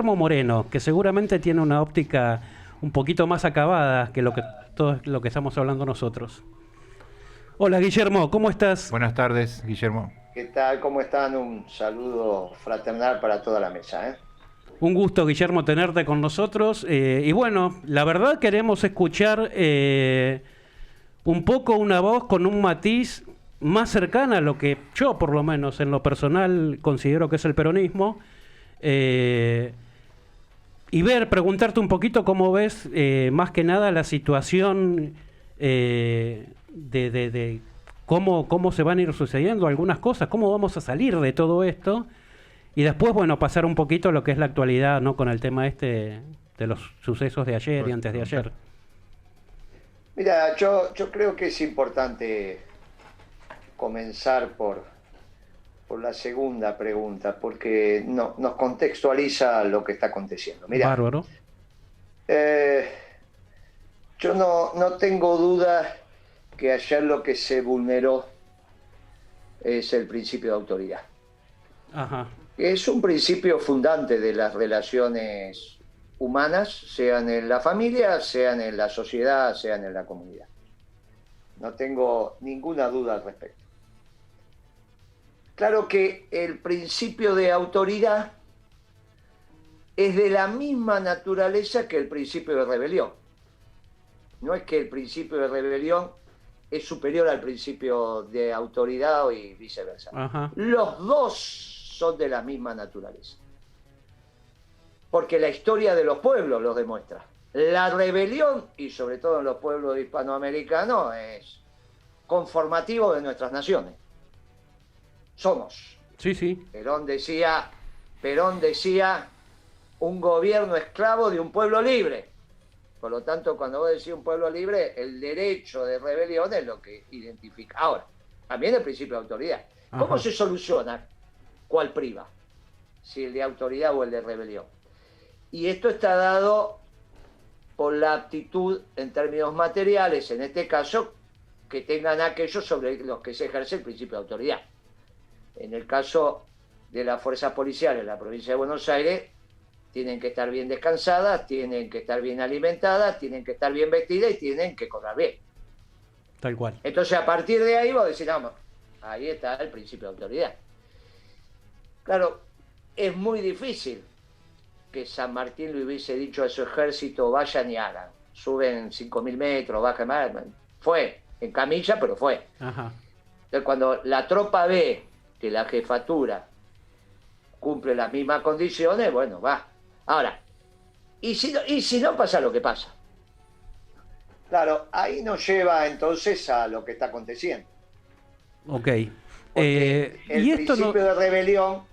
Guillermo Moreno, que seguramente tiene una óptica un poquito más acabada que todo lo que estamos hablando nosotros. Hola Guillermo, ¿cómo estás? Buenas tardes, Guillermo. ¿Qué tal? ¿Cómo están? Un saludo fraternal para toda la mesa, ¿eh? Un gusto, Guillermo, tenerte con nosotros. Y bueno, la verdad queremos escuchar un poco una voz con un matiz más cercana a lo que yo, por lo menos, en lo personal, considero que es el peronismo. Y preguntarte un poquito cómo ves, más que nada, la situación de cómo se van a ir sucediendo algunas cosas, cómo vamos a salir de todo esto. Y después, bueno, pasar un poquito a lo que es la actualidad, ¿no? Con el tema de los sucesos de ayer y antes de ayer. Mira, yo creo que es importante comenzar por la segunda pregunta, porque nos contextualiza lo que está aconteciendo. Mira, Bárbaro. yo no tengo duda que ayer lo que se vulneró es el principio de autoridad. Ajá. Es un principio fundante de las relaciones humanas, sean en la familia, sean en la sociedad, sean en la comunidad. No tengo ninguna duda al respecto. Claro que el principio de autoridad es de la misma naturaleza que el principio de rebelión. No es que el principio de rebelión es superior al principio de autoridad y viceversa. Ajá. Los dos son de la misma naturaleza. Porque la historia de los pueblos los demuestra. La rebelión, y sobre todo en los pueblos hispanoamericanos, es conformativo de nuestras naciones. Somos. Sí, sí. Perón decía, un gobierno esclavo de un pueblo libre. Por lo tanto, cuando vos decís un pueblo libre, el derecho de rebelión es lo que identifica. Ahora, también el principio de autoridad. ¿Cómo se soluciona? ¿Cuál priva? Si el de autoridad o el de rebelión. Y esto está dado por la aptitud en términos materiales, en este caso, que tengan aquellos sobre los que se ejerce el principio de autoridad. En el caso de las fuerzas policiales en la provincia de Buenos Aires, tienen que estar bien descansadas, tienen que estar bien alimentadas, tienen que estar bien vestidas y tienen que cobrar bien. Tal cual. Entonces, a partir de ahí vos decís, no, ahí está el principio de autoridad. Claro, es muy difícil que San Martín le hubiese dicho a su ejército, vayan y hagan. Suben 5.000 metros, bajan más. Fue, en camilla, pero fue. Ajá. Entonces, cuando la tropa ve que la jefatura cumple las mismas condiciones, bueno, va. Ahora, y si no pasa lo que pasa. Claro, ahí nos lleva entonces a lo que está aconteciendo. Ok. Porque el y esto principio de rebelión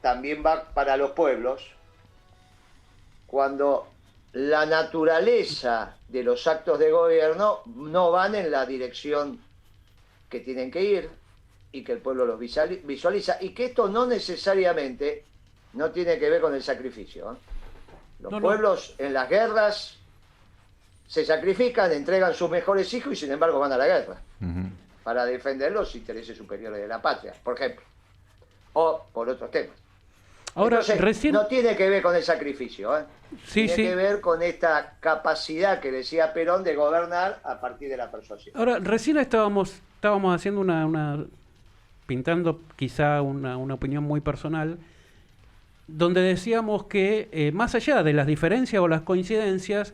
también va para los pueblos cuando la naturaleza de los actos de gobierno no van en la dirección que tienen que ir y que el pueblo los visualiza, y que esto no necesariamente no tiene que ver con el sacrificio, ¿eh? Los pueblos en las guerras se sacrifican, entregan sus mejores hijos y sin embargo van a la guerra para defender los intereses superiores de la patria, por ejemplo, o por otros temas. Ahora, entonces, no tiene que ver con el sacrificio, ¿eh? Sí, tiene que ver con esta capacidad que decía Perón de gobernar a partir de la persuasión. Ahora, recién estábamos haciendo pintando quizá una opinión muy personal, donde decíamos que más allá de las diferencias o las coincidencias,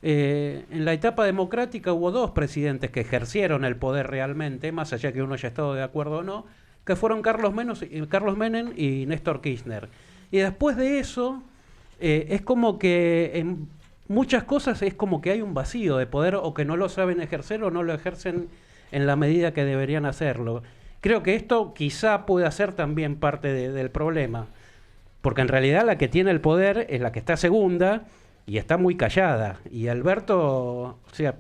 en la etapa democrática hubo dos presidentes que ejercieron el poder realmente, más allá que uno haya estado de acuerdo o no, que fueron Carlos Menem y Néstor Kirchner. Y después de eso, es como que en muchas cosas es como que hay un vacío de poder, o que no lo saben ejercer o no lo ejercen en la medida que deberían hacerlo. Creo que esto quizá puede ser también parte del problema, porque en realidad la que tiene el poder es la que está segunda y está muy callada. Y Alberto, o sea,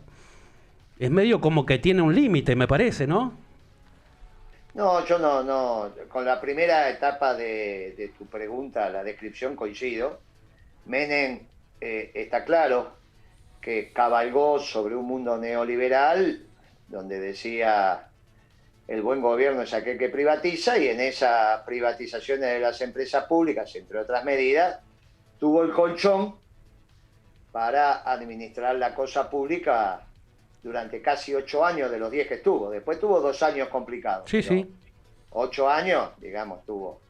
es medio como que tiene un límite, me parece, ¿no? No, yo no. Con la primera etapa de tu pregunta, la descripción, coincido. Menem está claro que cabalgó sobre un mundo neoliberal donde decía el buen gobierno es aquel que privatiza, y en esas privatizaciones de las empresas públicas, entre otras medidas, tuvo el colchón para administrar la cosa pública durante casi 8 años de los 10 que estuvo. Después tuvo 2 años complicados. Sí, sí. 8 años, digamos, tuvo,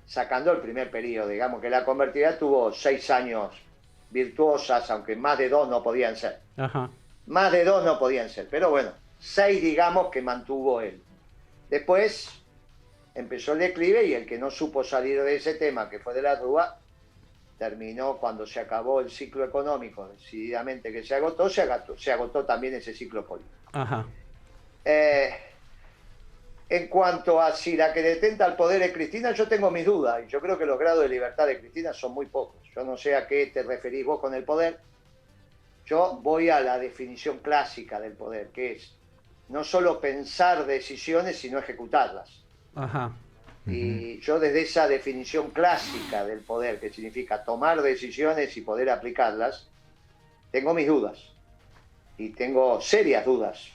sacando el primer periodo, digamos que la convertida tuvo 6 años virtuosas, aunque más de 2 no podían ser. Ajá. Más de 2 no podían ser, pero bueno, 6 digamos que mantuvo él. Después empezó el declive y el que no supo salir de ese tema, que fue de la Rúa, terminó cuando se acabó el ciclo económico, decididamente que se agotó también ese ciclo político. Ajá. En cuanto a si la que detenta el poder es Cristina, yo tengo mis dudas y yo creo que los grados de libertad de Cristina son muy pocos. Yo no sé a qué te referís vos con el poder. Yo voy a la definición clásica del poder, que es no solo pensar decisiones, sino ejecutarlas. Ajá. Y yo desde esa definición clásica del poder, que significa tomar decisiones y poder aplicarlas, tengo mis dudas. Y tengo serias dudas.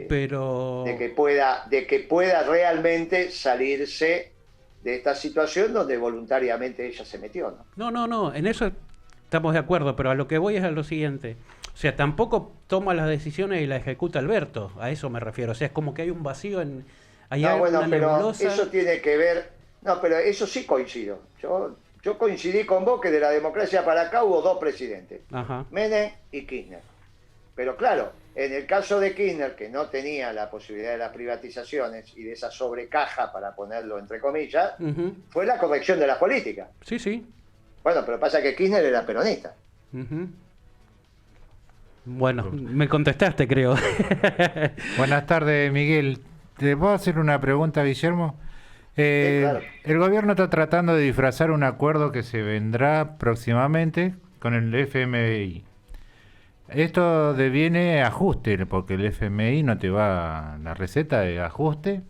Pero... de que pueda realmente salirse de esta situación donde voluntariamente ella se metió, ¿no? No, en eso estamos de acuerdo, pero a lo que voy es a lo siguiente. O sea, tampoco toma las decisiones y las ejecuta Alberto, a eso me refiero. O sea, es como que hay un vacío en... Bueno, pero eso tiene que ver... No, pero eso sí coincido. Yo coincidí con vos que de la democracia para acá hubo 2 presidentes, Ajá. Menem y Kirchner. Pero claro, en el caso de Kirchner, que no tenía la posibilidad de las privatizaciones y de esa sobrecaja, para ponerlo entre comillas, fue la corrección de la política. Sí, sí. Bueno, pero pasa que Kirchner era peronista. Bueno, me contestaste, creo. Buenas tardes, Miguel. ¿Te puedo hacer una pregunta, Guillermo? Claro. El gobierno está tratando de disfrazar un acuerdo que se vendrá próximamente con el FMI. Esto deviene ajuste, porque el FMI no te va la receta de ajuste,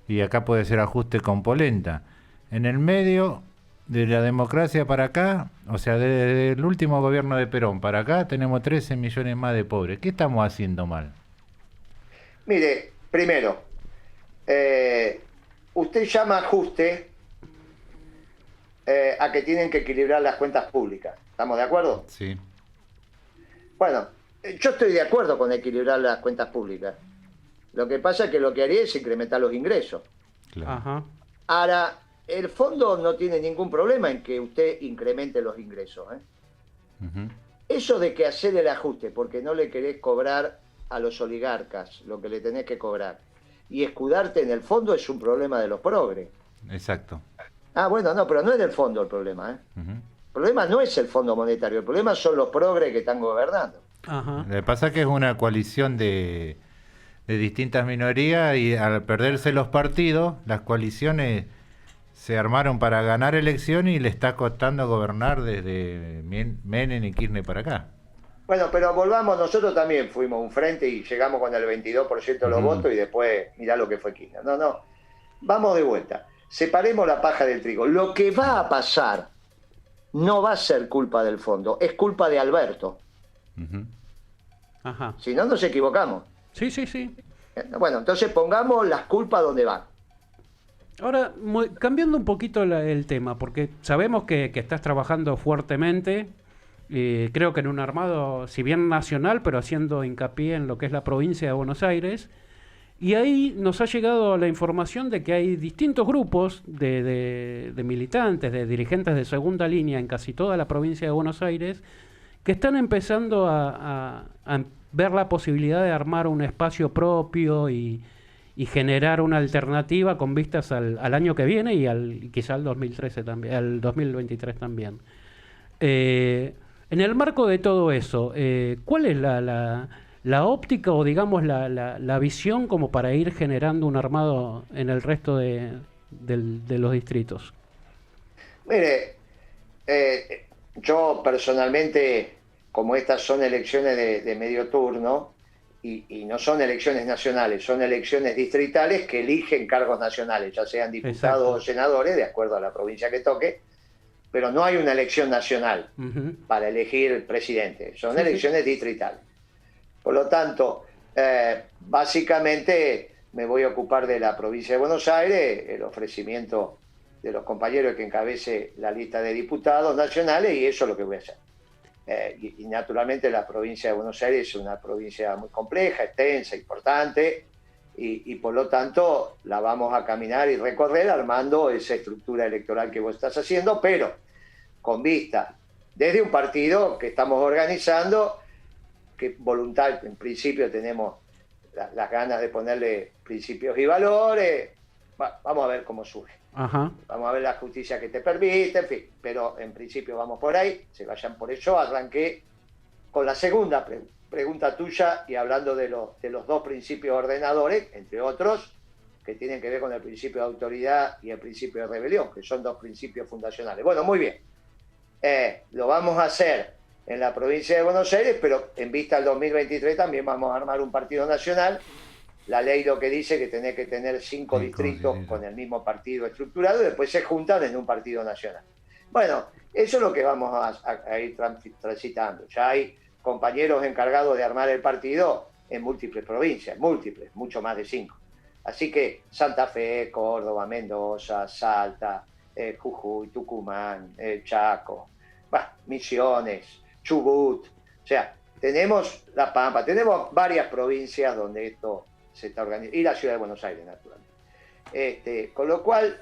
y acá puede ser ajuste con polenta. En el medio de la democracia para acá, o sea, desde el último gobierno de Perón para acá, tenemos 13 millones más de pobres. ¿Qué estamos haciendo mal? Mire, primero, usted llama ajuste a que tienen que equilibrar las cuentas públicas. ¿Estamos de acuerdo? Sí. Bueno, yo estoy de acuerdo con equilibrar las cuentas públicas. Lo que pasa es que lo que haría es incrementar los ingresos. Claro. Ajá. Ahora, el fondo no tiene ningún problema en que usted incremente los ingresos, ¿eh? Eso de que hacer el ajuste porque no le querés cobrar a los oligarcas lo que le tenés que cobrar y escudarte en el fondo es un problema de los progres. Exacto. Bueno, no, pero no es del fondo el problema, ¿eh? El problema no es el Fondo Monetario, el problema son los progres que están gobernando. Ajá. Lo que pasa es que es una coalición de distintas minorías y al perderse los partidos, las coaliciones se armaron para ganar elecciones y le está costando gobernar desde Menem y Kirchner para acá. Bueno, pero volvamos, nosotros también fuimos un frente y llegamos con el 22% de los votos y después mirá lo que fue Kirchner. No, vamos de vuelta. Separemos la paja del trigo. Lo que va a pasar no va a ser culpa del fondo, es culpa de Alberto. Ajá. Si no, nos equivocamos. Sí, sí, sí. Bueno, entonces pongamos las culpas donde van. Ahora, cambiando un poquito el tema, porque sabemos que estás trabajando fuertemente, creo que en un armado, si bien nacional, pero haciendo hincapié en lo que es la provincia de Buenos Aires, y ahí nos ha llegado la información de que hay distintos grupos de militantes, de dirigentes de segunda línea en casi toda la provincia de Buenos Aires, que están empezando a ver la posibilidad de armar un espacio propio y generar una alternativa con vistas al año que viene y quizá al 2013 también, al 2023 también. En el marco de todo eso, ¿cuál es la óptica o digamos la visión como para ir generando un armado en el resto de los distritos? Mire, yo personalmente, como estas son elecciones de medio turno, y no son elecciones nacionales, son elecciones distritales que eligen cargos nacionales, ya sean diputados Exacto. o senadores, de acuerdo a la provincia que toque, pero no hay una elección nacional para elegir presidente, son elecciones distritales. Por lo tanto, básicamente me voy a ocupar de la provincia de Buenos Aires, el ofrecimiento de los compañeros que encabece la lista de diputados nacionales, y eso es lo que voy a hacer. Y naturalmente la provincia de Buenos Aires es una provincia muy compleja, extensa, importante, y por lo tanto la vamos a caminar y recorrer armando esa estructura electoral que vos estás haciendo, pero con vista desde un partido que estamos organizando, que voluntad, en principio tenemos las ganas de ponerle principios y valores. Vamos a ver cómo surge. Ajá. Vamos a ver la justicia que te permite, en fin, pero en principio vamos por ahí, se vayan por eso. Arranqué con la segunda pregunta tuya y hablando de los dos principios ordenadores, entre otros, que tienen que ver con el principio de autoridad y el principio de rebelión, que son dos principios fundacionales. Bueno, muy bien. Lo vamos a hacer en la provincia de Buenos Aires, pero en vista del 2023 también vamos a armar un partido nacional. La ley lo que dice que tenés que tener 5 distritos con el mismo partido estructurado y después se juntan en un partido nacional. Bueno, eso es lo que vamos a ir transitando. Ya hay compañeros encargados de armar el partido en múltiples provincias, mucho más de 5. Así que Santa Fe, Córdoba, Mendoza, Salta, Jujuy, Tucumán, Chaco, Misiones, Chubut. O sea, tenemos La Pampa, tenemos varias provincias donde esto se está organizando, y la ciudad de Buenos Aires, naturalmente. Con lo cual,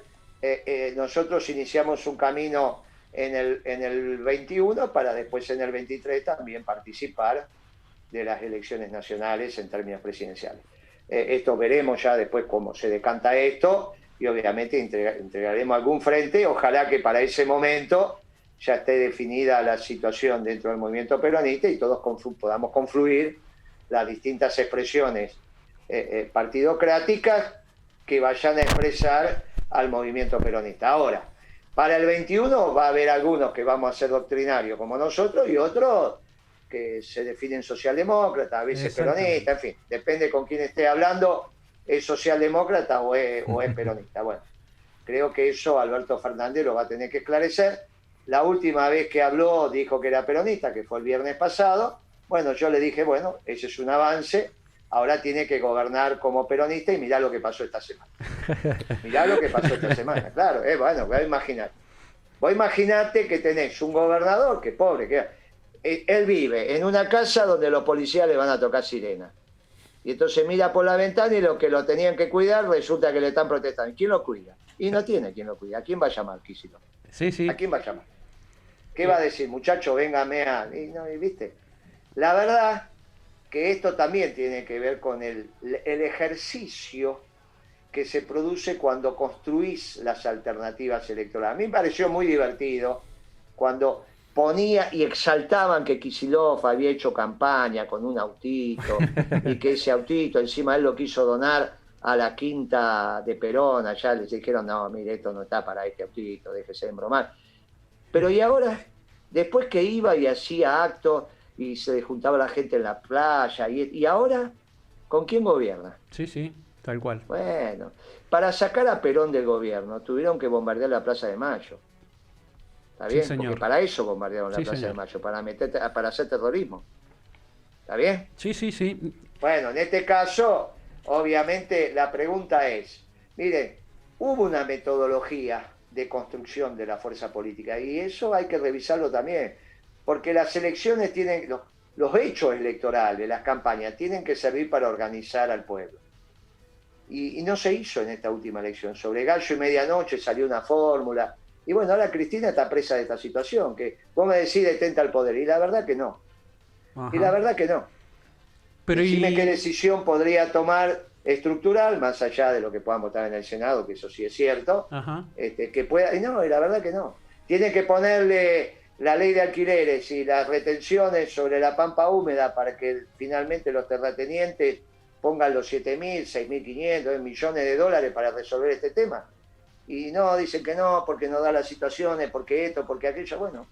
nosotros iniciamos un camino en el 21 para después en el 23 también participar de las elecciones nacionales en términos presidenciales. Esto veremos ya después cómo se decanta esto y obviamente entregaremos algún frente. Ojalá que para ese momento ya esté definida la situación dentro del movimiento peronista y todos podamos confluir las distintas expresiones partidocráticas que vayan a expresar al movimiento peronista. Ahora, para el 21 va a haber algunos que vamos a ser doctrinarios como nosotros y otros que se definen socialdemócratas, a veces peronistas, en fin, depende con quién esté hablando, es socialdemócrata o es peronista. Bueno, creo que eso Alberto Fernández lo va a tener que esclarecer. La última vez que habló dijo que era peronista, que fue el viernes pasado. Bueno, yo le dije, bueno, ese es un avance, ahora tiene que gobernar como peronista y mirá lo que pasó esta semana. Mirá lo que pasó esta semana, claro, bueno, voy a imaginarte que tenés un gobernador que pobre, que él vive en una casa donde los policías le van a tocar sirena. Y entonces mira por la ventana y los que lo tenían que cuidar resulta que le están protestando. ¿Quién lo cuida? Y no tiene quien lo cuida. ¿A quién va a llamar, Kicillof? Sí. ¿A quién va a llamar? ¿Qué va a decir? Muchacho, véngame a... Y ¿viste? La verdad que esto también tiene que ver con el ejercicio que se produce cuando construís las alternativas electorales. A mí me pareció muy divertido cuando ponía y exaltaban que Kicillof había hecho campaña con un autito y que ese autito encima él lo quiso donar a la quinta de Perón. Allá les dijeron, no, mire, esto no está para este autito, déjese de embromar. Pero y ahora, después que iba y hacía actos y se juntaba la gente en la playa, y ahora, ¿con quién gobierna? Sí, tal cual. Bueno, para sacar a Perón del gobierno tuvieron que bombardear la Plaza de Mayo. ¿Está bien? Sí, porque para eso bombardearon la Plaza de Mayo, para hacer terrorismo. ¿Está bien? Sí. Bueno, en este caso, obviamente la pregunta es, miren, hubo una metodología de construcción de la fuerza política y eso hay que revisarlo también, porque las elecciones tienen, los hechos electorales, las campañas, tienen que servir para organizar al pueblo. Y no se hizo en esta última elección. Sobre gallo y medianoche salió una fórmula. Y bueno, ahora Cristina está presa de esta situación, que vos me decís detenta al poder, y la verdad que no. Ajá. Y la verdad que no. Pero decime qué decisión podría tomar estructural, más allá de lo que puedan votar en el Senado, que eso sí es cierto, que pueda... Y no, y la verdad que no. Tiene que ponerle la ley de alquileres y las retenciones sobre la pampa húmeda para que finalmente los terratenientes pongan los 7.000, 6.500 millones de dólares para resolver este tema. Y no, dicen que no, porque no da las situaciones, porque esto, porque aquello. Bueno,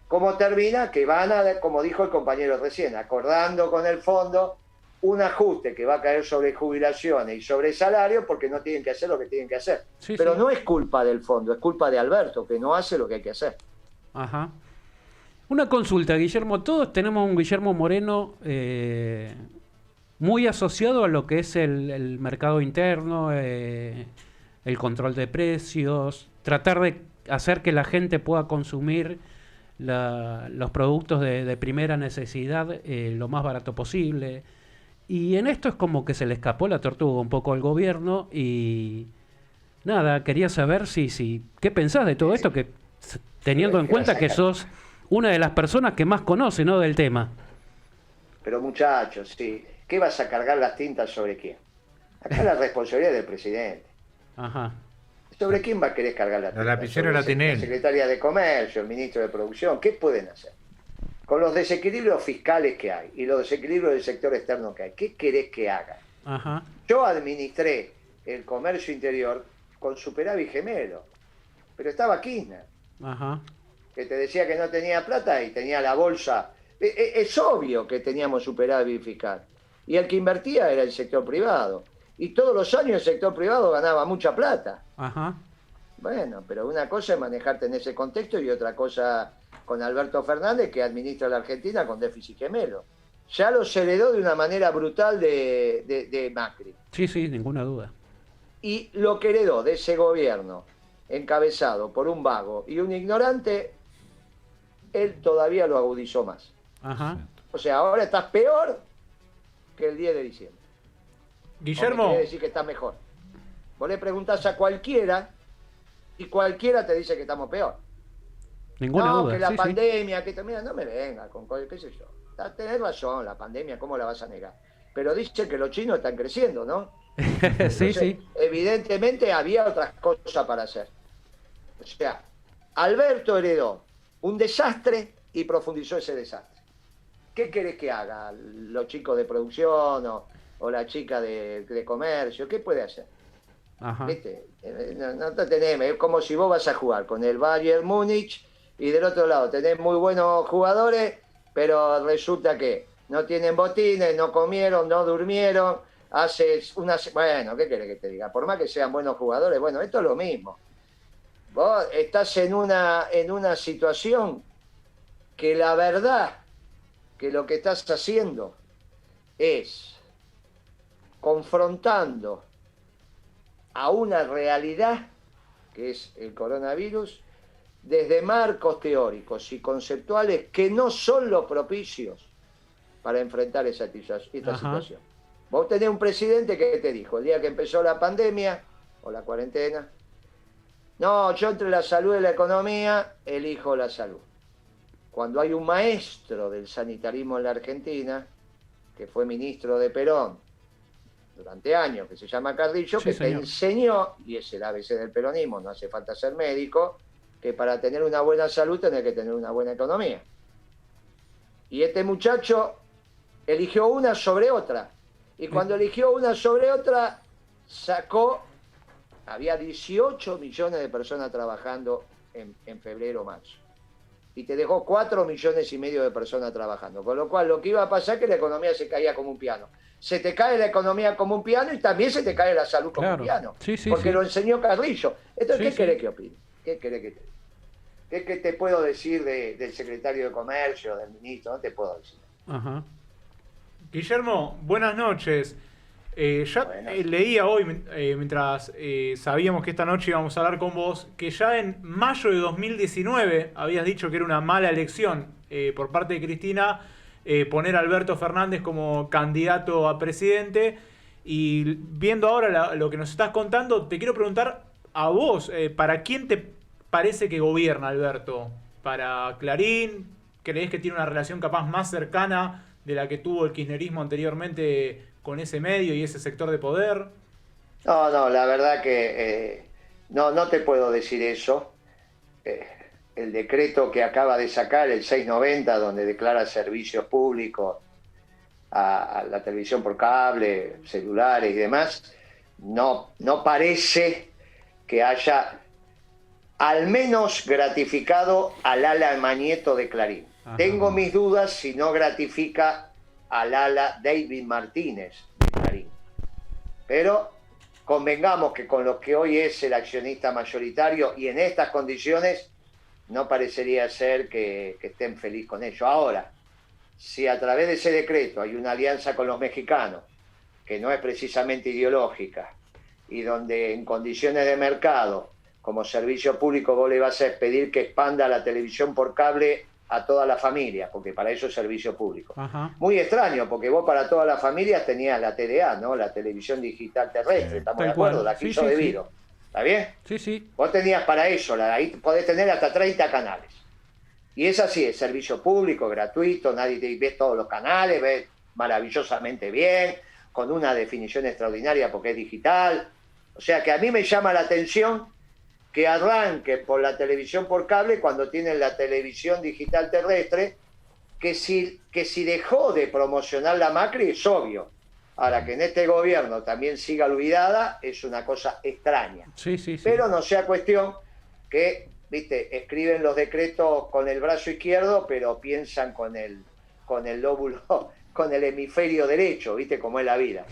¿cómo termina? Que van a, como dijo el compañero recién, acordando con el fondo un ajuste que va a caer sobre jubilaciones y sobre salario porque no tienen que hacer lo que tienen que hacer. Pero no es culpa del fondo, es culpa de Alberto, que no hace lo que hay que hacer. Ajá. Una consulta, Guillermo. Todos tenemos un Guillermo Moreno muy asociado a lo que es el mercado interno, el control de precios, tratar de hacer que la gente pueda consumir los productos de primera necesidad lo más barato posible. Y en esto es como que se le escapó la tortuga un poco al gobierno y nada, quería saber qué pensás de todo esto, que teniendo en cuenta que sos una de las personas que más conoce, ¿no?, del tema. Pero muchachos, sí, ¿qué vas a cargar las tintas sobre quién? Acá la responsabilidad del presidente. Ajá. ¿Sobre quién va a querer cargar la tinta? La lapicera la tiene La él. secretaria de Comercio, el ministro de Producción, ¿qué pueden hacer? Con los desequilibrios fiscales que hay y los desequilibrios del sector externo que hay, ¿qué querés que haga? Ajá. Yo administré el comercio interior con superávit gemelo, pero estaba Kirchner, Ajá. que te decía que no tenía plata y tenía la bolsa. Es obvio que teníamos superávit fiscal. Y el que invertía era el sector privado. Y todos los años el sector privado ganaba mucha plata. Ajá. Bueno, pero una cosa es manejarte en ese contexto y otra cosa con Alberto Fernández, que administra la Argentina con déficit gemelo. Ya los heredó de una manera brutal de Macri. Sí, ninguna duda. Y lo que heredó de ese gobierno, encabezado por un vago y un ignorante, él todavía lo agudizó más. Ajá. O sea, ahora estás peor que el 10 de diciembre. Guillermo, Quiere decir que está mejor. Vos le preguntás a cualquiera y cualquiera te dice que estamos peor. Ninguna No, duda. que la Sí, pandemia, que mira, no me venga con qué sé yo. Tenés razón, la pandemia, ¿cómo la vas a negar? Pero dice que los chinos están creciendo, ¿no? sí. Entonces, Sí. evidentemente había otras cosas para hacer. O sea, Alberto heredó un desastre y profundizó ese desastre. ¿Qué querés que haga los chicos de producción o la chica de comercio? ¿Qué puede hacer? Ajá. ¿Viste? No te tenemos, es como si vos vas a jugar con el Bayern Múnich y del otro lado tenés muy buenos jugadores, pero resulta que no tienen botines, no comieron, no durmieron, bueno, ¿qué querés que te diga? Por más que sean buenos jugadores, bueno, esto es lo mismo. Vos estás en una situación que la verdad que lo que estás haciendo es confrontando a una realidad que es el coronavirus desde marcos teóricos y conceptuales que no son los propicios para enfrentar esta situación. Vos tenés un presidente que te dijo el día que empezó la pandemia o la cuarentena: no, yo entre la salud y la economía elijo la salud. Cuando hay un maestro del sanitarismo en la Argentina, que fue ministro de Perón durante años, que se llama Carrillo, Sí, que señor. te enseñó, y es el ABC del peronismo, no hace falta ser médico, que para tener una buena salud tenés que tener una buena economía. Y este muchacho eligió una sobre otra. Y cuando eligió una sobre otra, había 18 millones de personas trabajando en febrero o marzo. Y te dejó 4,5 millones de personas trabajando. Con lo cual, lo que iba a pasar es que la economía se caía como un piano. Se te cae la economía como un piano y también se te cae la salud como un piano. Sí, porque sí. lo enseñó Carrillo. Entonces, Sí, ¿qué sí. querés que opine? ¿Qué querés que te diga? ¿Qué te puedo decir del secretario de Comercio, del ministro? No te puedo decir. Ajá. Guillermo, buenas noches. Leía hoy, mientras sabíamos que esta noche íbamos a hablar con vos, que ya en mayo de 2019 habías dicho que era una mala elección por parte de Cristina poner a Alberto Fernández como candidato a presidente. Y viendo ahora lo que nos estás contando, te quiero preguntar a vos, ¿para quién te parece que gobierna Alberto? ¿Para Clarín? ¿Creés que tiene una relación capaz más cercana de la que tuvo el kirchnerismo anteriormente con ese medio y ese sector de poder? No, la verdad que no te puedo decir eso. El decreto que acaba de sacar, el 690, donde declara servicios públicos a la televisión por cable, celulares y demás, no parece que haya al menos gratificado al ala Mañeto de Clarín. Ajá. Tengo mis dudas si no gratifica al ala David Martínez de Clarín. Pero convengamos que con lo que hoy es el accionista mayoritario y en estas condiciones, no parecería ser que estén felices con ello. Ahora, si a través de ese decreto hay una alianza con los mexicanos, que no es precisamente ideológica, y donde en condiciones de mercado, como servicio público, vos le vas a pedir que expanda la televisión por cable a toda la familia, porque para eso es servicio público. Ajá. Muy extraño, porque vos para todas las familias tenías la TDA, ¿no? La televisión digital terrestre, ¿estamos Tal de acuerdo? cual. La que Sí, hizo sí, De sí. Viro. ¿Está bien? Sí, sí. Vos tenías para eso, ahí podés tener hasta 30 canales. Y es así, es servicio público, gratuito, nadie te ves todos los canales, ves maravillosamente bien, con una definición extraordinaria porque es digital. O sea que a mí me llama la atención que arranque por la televisión por cable cuando tienen la televisión digital terrestre, que si dejó de promocionar la Macri es obvio. Ahora, que en este gobierno también siga olvidada es una cosa extraña. Sí, sí, sí. Pero no sea cuestión que, viste, escriben los decretos con el brazo izquierdo, pero piensan con el lóbulo, con el hemisferio derecho, viste cómo es la vida.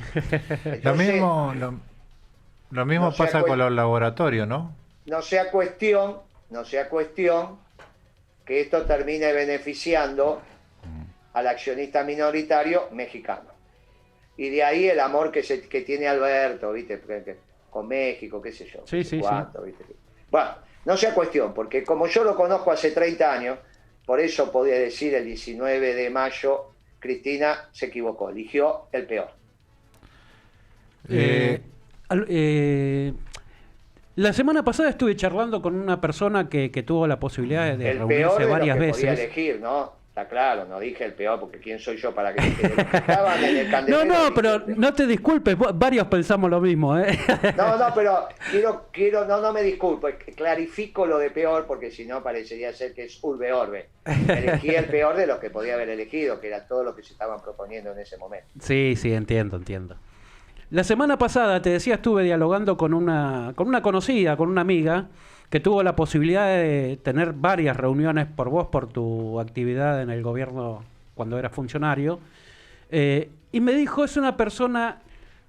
Entonces, lo mismo no sea pasa con los laboratorios, ¿no? no sea cuestión que esto termine beneficiando al accionista minoritario mexicano. Y de ahí el amor que tiene Alberto, ¿viste? Con México, qué sé yo. Sí, sí, cuánto, ¿viste? Bueno, no sea cuestión, porque como yo lo conozco hace 30 años, por eso podía decir el 19 de mayo, Cristina se equivocó, eligió el peor. La semana pasada estuve charlando con una persona que tuvo la posibilidad de El reunirse peor de varias lo que veces. podía elegir, ¿no? Está claro, no dije el peor, porque quién soy yo para que estaban en el No, candelero. no, pero no te disculpes, varios pensamos lo mismo, ¿eh? No, pero no me disculpo, clarifico lo de peor, porque si no parecería ser que es urbe orbe. Elegí el peor de los que podía haber elegido, que era todo lo que se estaban proponiendo en ese momento. Sí, entiendo. La semana pasada, te decía, estuve dialogando con una conocida, con una amiga, que tuvo la posibilidad de tener varias reuniones por vos, por tu actividad en el gobierno cuando eras funcionario, y me dijo, es una persona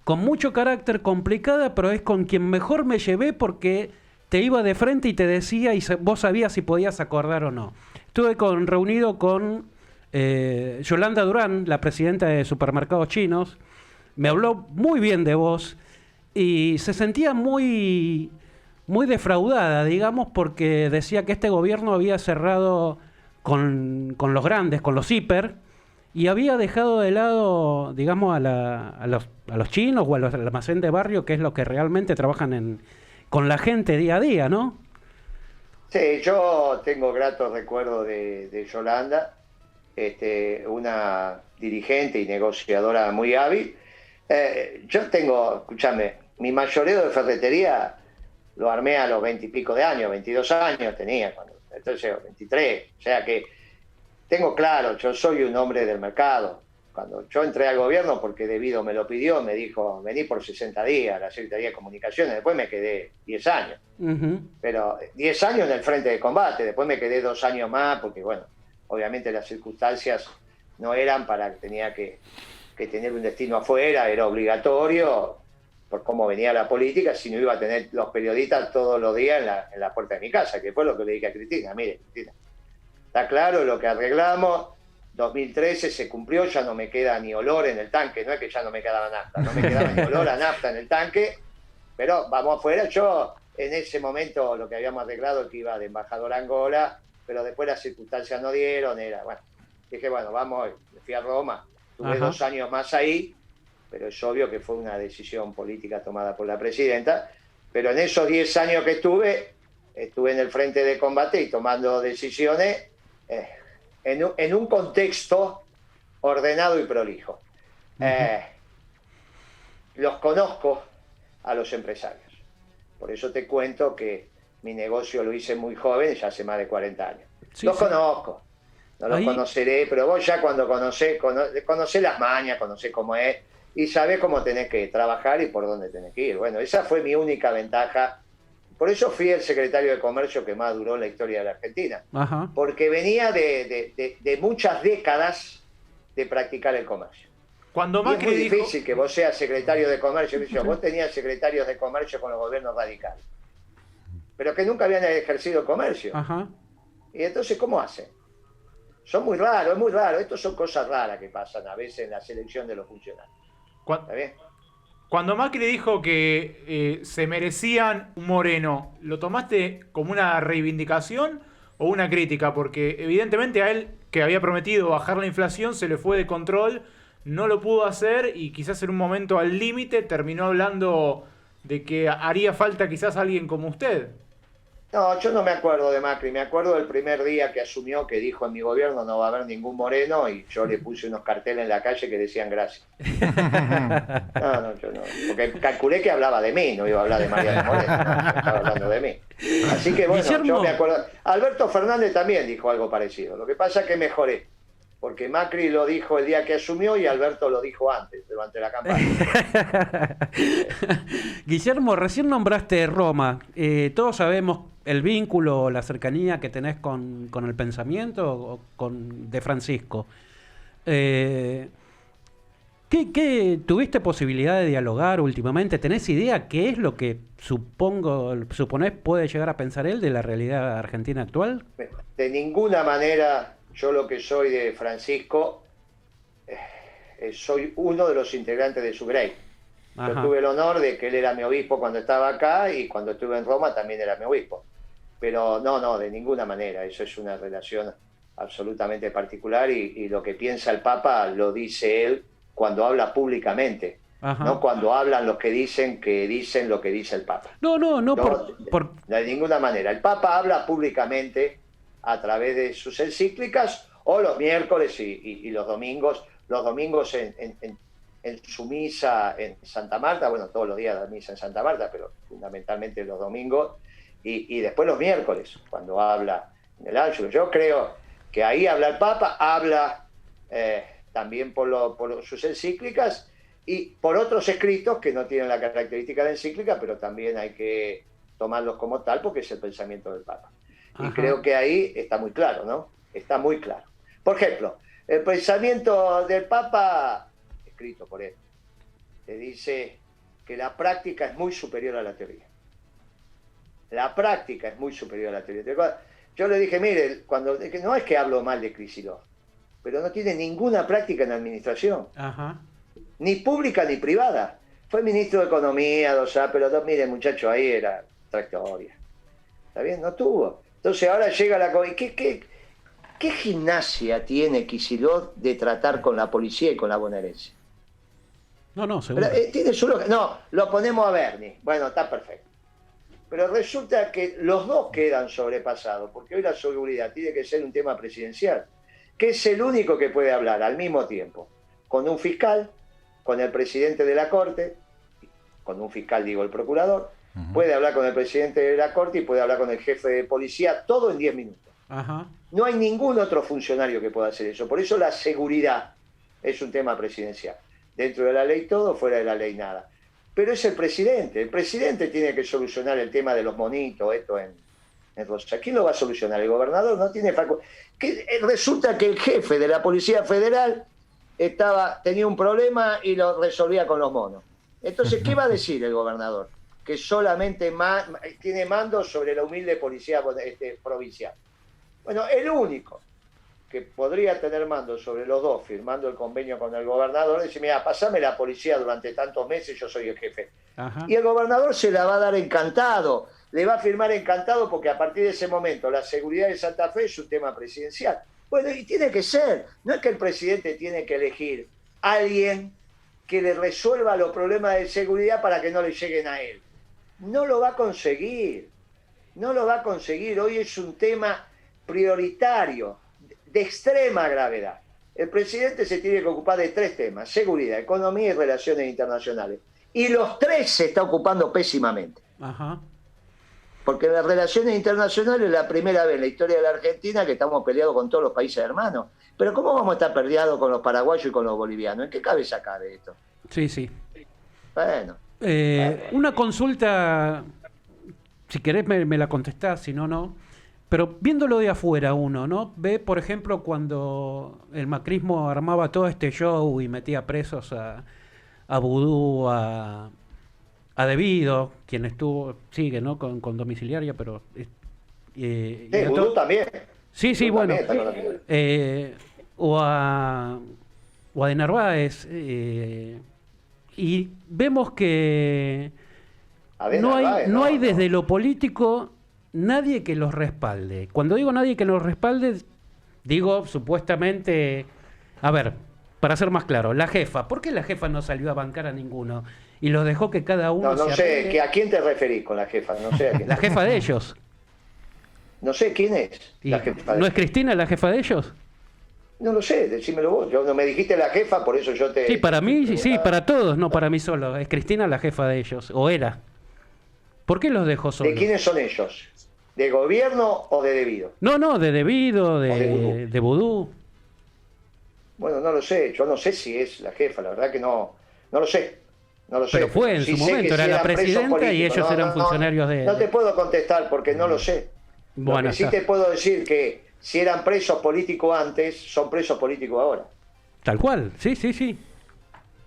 con mucho carácter, complicada, pero es con quien mejor me llevé porque te iba de frente y te decía y vos sabías si podías acordar o no. Estuve reunido con Yolanda Durán, la presidenta de Supermercados Chinos, me habló muy bien de vos y se sentía muy defraudada, digamos, porque decía que este gobierno había cerrado con los grandes, con los hiper, y había dejado de lado, digamos, a los chinos o al almacén de barrio, que es lo que realmente trabajan con la gente día a día, ¿no? Sí, yo tengo gratos recuerdos de Yolanda, una dirigente y negociadora muy hábil. Yo tengo, escúchame, mi mayoreo de ferretería lo armé a los 20 y pico de años, 22 años tenía, entonces 23, o sea que tengo claro, yo soy un hombre del mercado. Cuando yo entré al gobierno, porque Debido me lo pidió, me dijo, vení por 60 días a la Secretaría de Comunicaciones, después me quedé 10 años. Uh-huh. Pero 10 años en el frente de combate, después me quedé 2 años más, porque bueno, obviamente las circunstancias no eran para que tenía que tener un destino afuera, era obligatorio, por cómo venía la política, si no iba a tener los periodistas todos los días en la puerta de mi casa, que fue lo que le dije a Cristina. Mire, Cristina, está claro lo que arreglamos, 2013 se cumplió, ya no me queda ni olor en el tanque, no es que ya no me quedaba nafta, no me quedaba ni olor a nafta en el tanque, pero vamos afuera. Yo en ese momento lo que habíamos arreglado es que iba de embajador a Angola, pero después las circunstancias no dieron, dije, bueno, vamos, me fui a Roma, tuve 2 años más ahí, pero es obvio que fue una decisión política tomada por la presidenta, pero en esos 10 años que estuve en el frente de combate y tomando decisiones en un contexto ordenado y prolijo. Los conozco a los empresarios, por eso te cuento que mi negocio lo hice muy joven, ya hace más de 40 años. Los conozco, no los conoceré, pero vos ya cuando conocés las mañas, conocés cómo es, y sabés cómo tenés que trabajar y por dónde tenés que ir. Bueno, esa fue mi única ventaja. Por eso fui el secretario de Comercio que más duró en la historia de la Argentina. Ajá. Porque venía de muchas décadas de practicar el comercio. Cuando Macri es muy difícil que vos seas secretario de Comercio. Vos tenías secretarios de Comercio con los gobiernos radicales, pero que nunca habían ejercido comercio. Ajá. Y entonces, ¿cómo hacen? Son muy raros, es muy raro. Estas son cosas raras que pasan a veces en la selección de los funcionarios. ¿Está bien? Cuando Macri dijo que se merecían un Moreno, ¿lo tomaste como una reivindicación o una crítica? Porque evidentemente a él, que había prometido bajar la inflación, se le fue de control, no lo pudo hacer y quizás en un momento al límite terminó hablando de que haría falta quizás alguien como usted. No, yo no me acuerdo de Macri, me acuerdo del primer día que asumió, que dijo: en mi gobierno no va a haber ningún Moreno, y yo le puse unos carteles en la calle que decían gracias. No, yo no, porque calculé que hablaba de mí, no iba a hablar de Mariano Moreno, no, estaba hablando de mí. Así que bueno, Guillermo... yo me acuerdo. Alberto Fernández también dijo algo parecido, lo que pasa es que mejoré, porque Macri lo dijo el día que asumió y Alberto lo dijo antes, durante la campaña. Guillermo, recién nombraste Roma. Todos sabemos el vínculo, la cercanía que tenés con el pensamiento de Francisco. ¿Qué tuviste posibilidad de dialogar últimamente? ¿Tenés idea qué es lo que suponés puede llegar a pensar él de la realidad argentina actual? De ninguna manera. Yo lo que soy de Francisco, soy uno de los integrantes de su grey. Yo tuve el honor de que él era mi obispo cuando estaba acá, y cuando estuve en Roma también era mi obispo. Pero no, de ninguna manera. Eso es una relación absolutamente particular, y lo que piensa el Papa lo dice él cuando habla públicamente. No cuando hablan los que dicen lo que dice el Papa. No, de ninguna manera. El Papa habla públicamente a través de sus encíclicas, o los miércoles y los domingos en su misa en Santa Marta, bueno, todos los días la misa en Santa Marta, pero fundamentalmente los domingos, y después los miércoles, cuando habla en el Ángelus. Yo creo que ahí habla el Papa, habla también por sus encíclicas y por otros escritos que no tienen la característica de encíclica, pero también hay que tomarlos como tal, porque es el pensamiento del Papa. Y creo que ahí está muy claro, ¿no? Está muy claro. Por ejemplo, el pensamiento del Papa, escrito por él, te dice que la práctica es muy superior a la teoría. La práctica es muy superior a la teoría. Yo le dije, mire, no es que hablo mal de Kicillof, pero no tiene ninguna práctica en administración. Ni pública ni privada. Fue ministro de Economía, pero mire, muchacho, ahí era otra historia. ¿Está bien? No tuvo. Entonces ahora llega la... ¿Qué gimnasia tiene Kicillof de tratar con la policía y con la bonaerense? No, seguro. No, lo ponemos a Bernie. Bueno, está perfecto. Pero resulta que los dos quedan sobrepasados, porque hoy la seguridad tiene que ser un tema presidencial, que es el único que puede hablar al mismo tiempo con un fiscal, con el presidente de la Corte, con un fiscal digo el procurador, puede hablar con el presidente de la Corte y puede hablar con el jefe de policía, todo en 10 minutos. No hay ningún otro funcionario que pueda hacer eso. Por eso la seguridad es un tema presidencial. Dentro de la ley todo, fuera de la ley nada. Pero es el presidente. El presidente tiene que solucionar el tema de los monitos, esto en Rosa. ¿Quién lo va a solucionar? El gobernador no tiene facultad. Resulta que el jefe de la Policía Federal tenía un problema y lo resolvía con los monos. Entonces, ¿qué va a decir el gobernador? Que solamente tiene mando sobre la humilde policía provincial. Bueno, el único que podría tener mando sobre los dos, firmando el convenio con el gobernador, dice, mira, pasame la policía durante tantos meses, yo soy el jefe. Y el gobernador se la va a dar encantado, le va a firmar encantado, porque a partir de ese momento la seguridad de Santa Fe es un tema presidencial. Bueno, y tiene que ser, no es que el presidente tiene que elegir a alguien que le resuelva los problemas de seguridad para que no le lleguen a él. No lo va a conseguir, hoy es un tema prioritario, de extrema gravedad. El presidente se tiene que ocupar de 3 temas: seguridad, economía y relaciones internacionales. Y los 3 se está ocupando pésimamente. Porque en las relaciones internacionales es la primera vez en la historia de la Argentina que estamos peleados con todos los países hermanos. Pero ¿cómo vamos a estar peleados con los paraguayos y con los bolivianos? ¿En qué cabeza cabe esto? Sí. Bueno. Una consulta, si querés me la contestás, si no, no. Pero viéndolo de afuera uno, ¿no? Ve, por ejemplo, cuando el macrismo armaba todo este show y metía presos a Vudú, a Devido, quien sigue, ¿no? Con domiciliaria, pero... Vudú también. Sí, Vudú bueno. También o a de Narváez, y vemos que A ver, no hay, Narváez, no hay desde lo político nadie que los respalde. Cuando digo nadie que los respalde, digo supuestamente, a ver, para ser más claro, la jefa. ¿Por qué la jefa no salió a bancar a ninguno? Y los dejó que cada uno No se sé, arregle? ¿a quién te referís con la jefa? No sé a quién. La jefa de ellos. No sé quién es Y la jefa. ¿no es Cristina la jefa de ellos? No lo sé, decímelo vos. Yo no me dijiste la jefa, por eso yo te... Sí, para mí, te sí, preguntaba. para todos, no para mí solo. Es Cristina la jefa de ellos, o era. ¿Por qué los dejó solos? ¿De quiénes son ellos? ¿De gobierno o de debido? No, de debido, O de vudú. de vudú. Bueno, no lo sé. Yo no sé si es la jefa, la verdad que no lo sé. No lo sé. Pero fue en Sí su sé momento, que era sí la eran presos presidenta y políticos. ellos eran funcionarios de... No te puedo contestar porque no lo sé. Bueno, Lo que sí está. te puedo decir que si eran presos políticos antes, son presos políticos ahora. Tal cual, sí.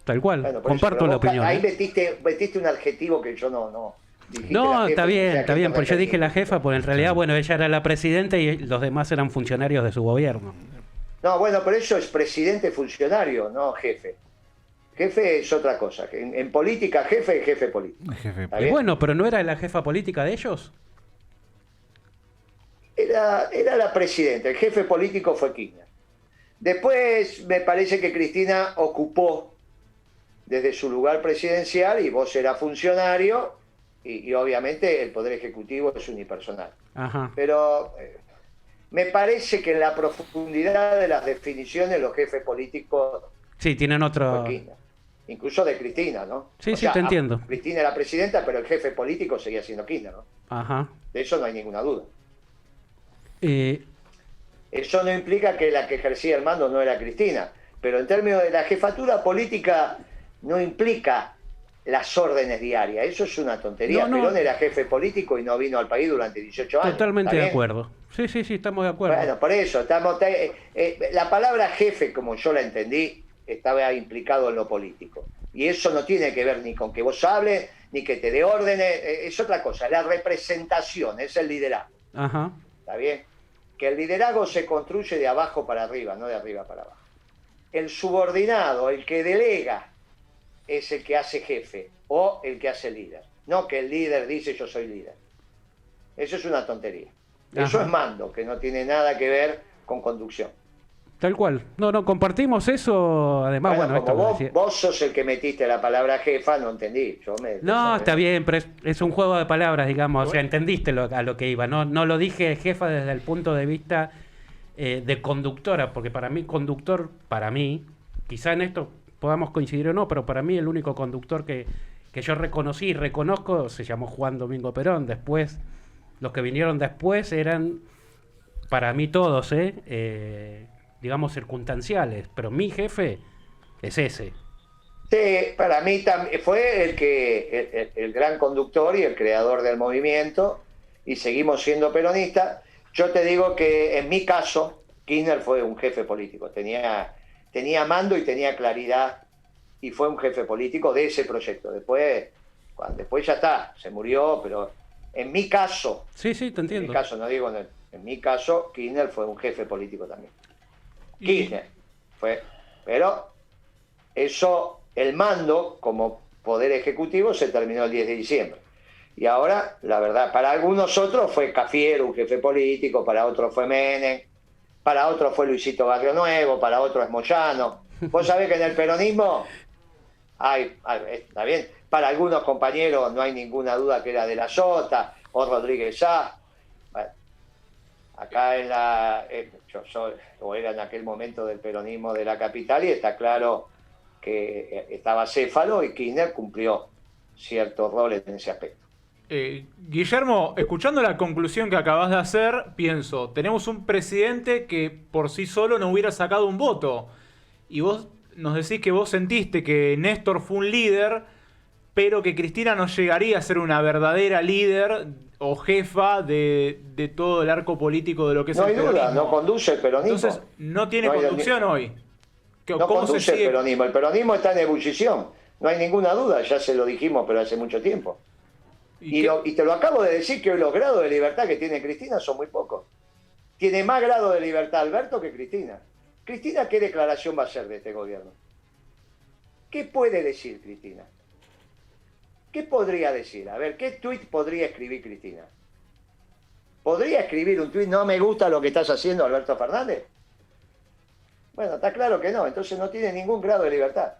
Tal cual, Bueno, por eso, comparto pero la vos opinión. Ahí ¿eh? metiste un adjetivo que yo no. Dijiste la No, jefa, está o bien, sea, está ¿a bien, qué te porque yo dije referís? la jefa, porque en realidad, bueno, ella era la presidenta y los demás eran funcionarios de su gobierno. No, bueno, pero eso es presidente funcionario, no jefe. Jefe es otra cosa. En política, jefe es jefe político. Jefe. ¿Está Y bien? bueno, pero ¿no era la jefa política de ellos? Era la presidenta, el jefe político fue Kirchner. Después me parece que Cristina ocupó desde su lugar presidencial y vos eras funcionario y obviamente el Poder Ejecutivo es unipersonal. Ajá. Pero me parece que en la profundidad de las definiciones los jefes políticos Sí, tienen fue otro... Kirchner. Incluso de Cristina, ¿no? Sí, sí, te entiendo. Cristina era presidenta, pero el jefe político seguía siendo Kirchner, ¿no? Ajá. De eso no hay ninguna duda. Eh, Eso no implica que la que ejercía el mando no era Cristina, pero en términos de la jefatura política no implica las órdenes diarias. Eso es una tontería. No. Perón era jefe político y no vino al país durante 18 años. totalmente ¿Está de bien? acuerdo. Sí, estamos de acuerdo. Bueno, por eso, la palabra jefe, como yo la entendí, estaba implicado en lo político. Y eso no tiene que ver ni con que vos hables, ni que te dé órdenes, es otra cosa, la representación, es el liderazgo. Ajá. ¿Está bien? Que el liderazgo se construye de abajo para arriba, no de arriba para abajo. El subordinado, el que delega, es el que hace jefe o el que hace líder. No que el líder dice yo soy líder. Eso es una tontería. Eso Ajá. es mando, que no tiene nada que ver con conducción. Tal cual. No, compartimos eso. Además, bueno, esto como que vos, decía- vos sos el que metiste la palabra jefa, no entendí. No, está bien, pero es un juego de palabras, digamos. O sea, entendiste a lo que iba. No lo dije jefa desde el punto de vista de conductora, porque para mí, quizá en esto podamos coincidir o no, pero para mí el único conductor que yo reconocí y reconozco se llamó Juan Domingo Perón. Después, los que vinieron después eran, para mí todos, digamos, circunstanciales, pero mi jefe es ese. Sí, para mí fue el gran conductor y el creador del movimiento, y seguimos siendo peronistas. Yo te digo que en mi caso, Kirchner fue un jefe político, tenía mando y tenía claridad, y fue un jefe político de ese proyecto. Después ya está, se murió, pero en mi caso, Sí, te en mi entiendo. caso, no digo en mi caso, Kirchner fue un jefe político también. Kirchner fue, pero eso, el mando como poder ejecutivo se terminó el 10 de diciembre. Y ahora, la verdad, para algunos otros fue Cafiero, un jefe político, para otros fue Menem, para otros fue Luisito Barrio Nuevo, para otros es Moyano. Vos sabés que en el peronismo está bien, para algunos compañeros no hay ninguna duda que era de la Sota o Rodríguez Sá. Bueno, acá yo era en aquel momento del peronismo de la capital y está claro que estaba Céfalo y Kirchner cumplió ciertos roles en ese aspecto. Guillermo, escuchando la conclusión que acabas de hacer, pienso, tenemos un presidente que por sí solo no hubiera sacado un voto. Y vos nos decís que vos sentiste que Néstor fue un líder, pero que Cristina no llegaría a ser una verdadera líder o jefa de todo el arco político de lo que es No el hay duda, peronismo. no conduce el peronismo. Entonces, no tiene No hay- conducción hoy. No ¿Cómo se conduce sigue? el peronismo. El peronismo está en ebullición. No hay ninguna duda, ya se lo dijimos, pero hace mucho tiempo. ¿Y Y, qué- y te lo acabo de decir que hoy los grados de libertad que tiene Cristina son muy pocos. Tiene más grado de libertad Alberto que Cristina. Cristina, ¿qué declaración va a hacer de este gobierno? ¿Qué puede decir Cristina? ¿Qué podría decir? A ver, ¿qué tuit podría escribir Cristina? ¿Podría escribir un tuit, no me gusta lo que estás haciendo, Alberto Fernández? Bueno, está claro que no, entonces no tiene ningún grado de libertad.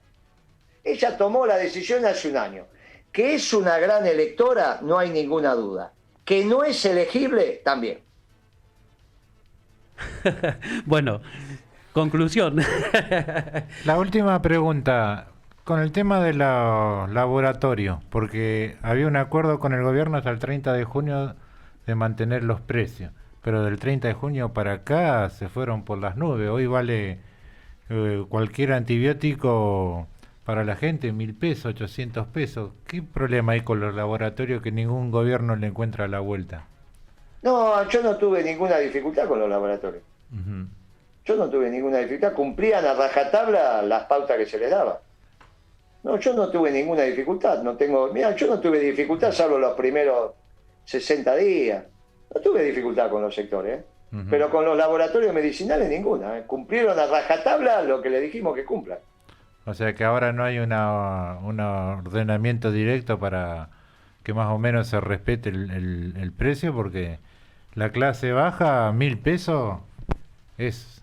Ella tomó la decisión hace un año. Que es una gran electora, no hay ninguna duda. Que no es elegible, también. Bueno, conclusión. La última pregunta, con el tema de los laboratorios, porque había un acuerdo con el gobierno hasta el 30 de junio de mantener los precios, pero del 30 de junio para acá se fueron por las nubes. Hoy vale cualquier antibiótico para la gente 1.000 pesos, 800 pesos. ¿Qué problema hay con los laboratorios que ningún gobierno le encuentra la vuelta? No, yo no tuve ninguna dificultad con los laboratorios. Uh-huh. Yo no tuve ninguna dificultad, cumplían a rajatabla las pautas que se les daba. No, yo no tuve ninguna dificultad, mira, yo no tuve dificultad salvo los primeros 60 días. No tuve dificultad con los sectores, Uh-huh. pero con los laboratorios medicinales ninguna. Cumplieron a rajatabla lo que le dijimos que cumplan. O sea que ahora no hay un ordenamiento directo para que más o menos se respete el precio, porque la clase baja, 1.000 pesos, es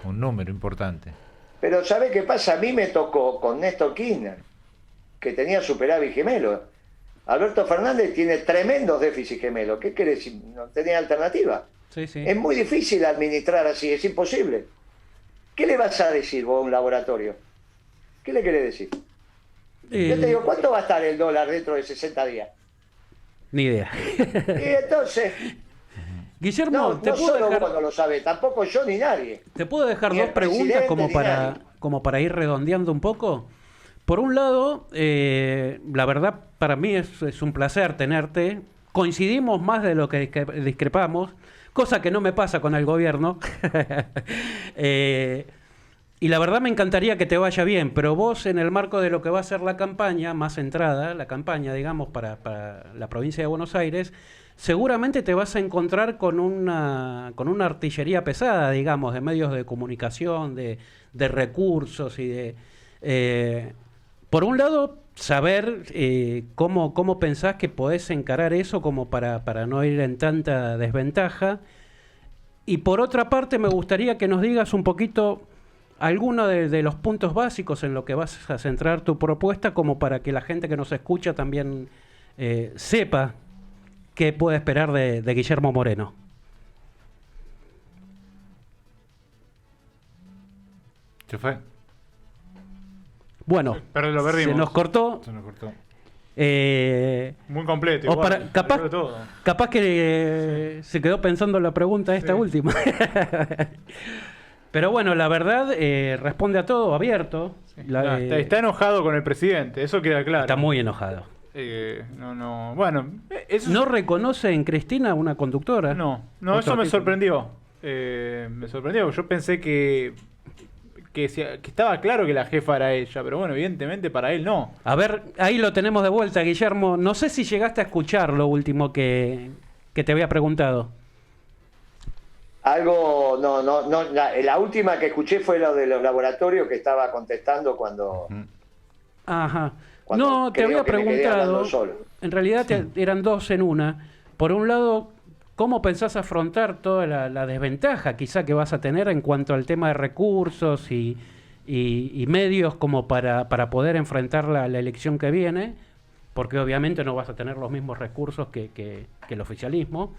un número importante. Pero ¿sabe qué pasa? A mí me tocó con Néstor Kirchner, que tenía superávit gemelo. Alberto Fernández tiene tremendos déficits gemelos. ¿Qué quiere decir? No tenía alternativa. Sí, sí. Es muy difícil administrar así, es imposible. ¿Qué le vas a decir vos a un laboratorio? ¿Qué le querés decir? Yo te digo, ¿cuánto va a estar el dólar dentro de 60 días? Ni idea. Y entonces, Guillermo, no ¿te puedo solo dejar, vos no lo sabés, tampoco yo ni nadie. ¿te puedo dejar Ni dos el preguntas presidente como ni para, nadie. como para ir redondeando un poco? Por un lado, la verdad para mí es un placer tenerte. Coincidimos más de lo que discrepamos, cosa que no me pasa con el gobierno. Y la verdad me encantaría que te vaya bien, pero vos en el marco de lo que va a ser la campaña, más centrada, la campaña, digamos, para la provincia de Buenos Aires, seguramente te vas a encontrar con una artillería pesada, digamos, de medios de comunicación, de recursos y de... por un lado, saber cómo pensás que podés encarar eso como para no ir en tanta desventaja. Y por otra parte, me gustaría que nos digas un poquito alguno de los puntos básicos en lo que vas a centrar tu propuesta, como para que la gente que nos escucha también sepa qué puede esperar de Guillermo Moreno. ¿Se fue? Bueno, Pero lo perdimos. se nos cortó. Se nos cortó. Muy completo. O igual, para, capaz, de todo. capaz que se quedó pensando en la pregunta esta Sí. última. Pero bueno, la verdad, responde a todo, abierto. No, está enojado con el presidente, eso queda claro. Está muy enojado. Bueno, eso ¿No reconoce en Cristina una conductora? No, Otro eso me tipo. sorprendió. Me sorprendió. Yo pensé que estaba claro que la jefa era ella, pero bueno, evidentemente para él no. A ver, ahí lo tenemos de vuelta, Guillermo. No sé si llegaste a escuchar lo último que te había preguntado. Algo, no, la última que escuché fue lo de los laboratorios que estaba contestando cuando... Ajá. Cuando No, te creo había que me quedé preguntado, hablando solo. en realidad eran dos en una. Por un lado, ¿cómo pensás afrontar toda la desventaja quizá que vas a tener en cuanto al tema de recursos y medios como para poder enfrentar la elección que viene? Porque obviamente no vas a tener los mismos recursos que el oficialismo.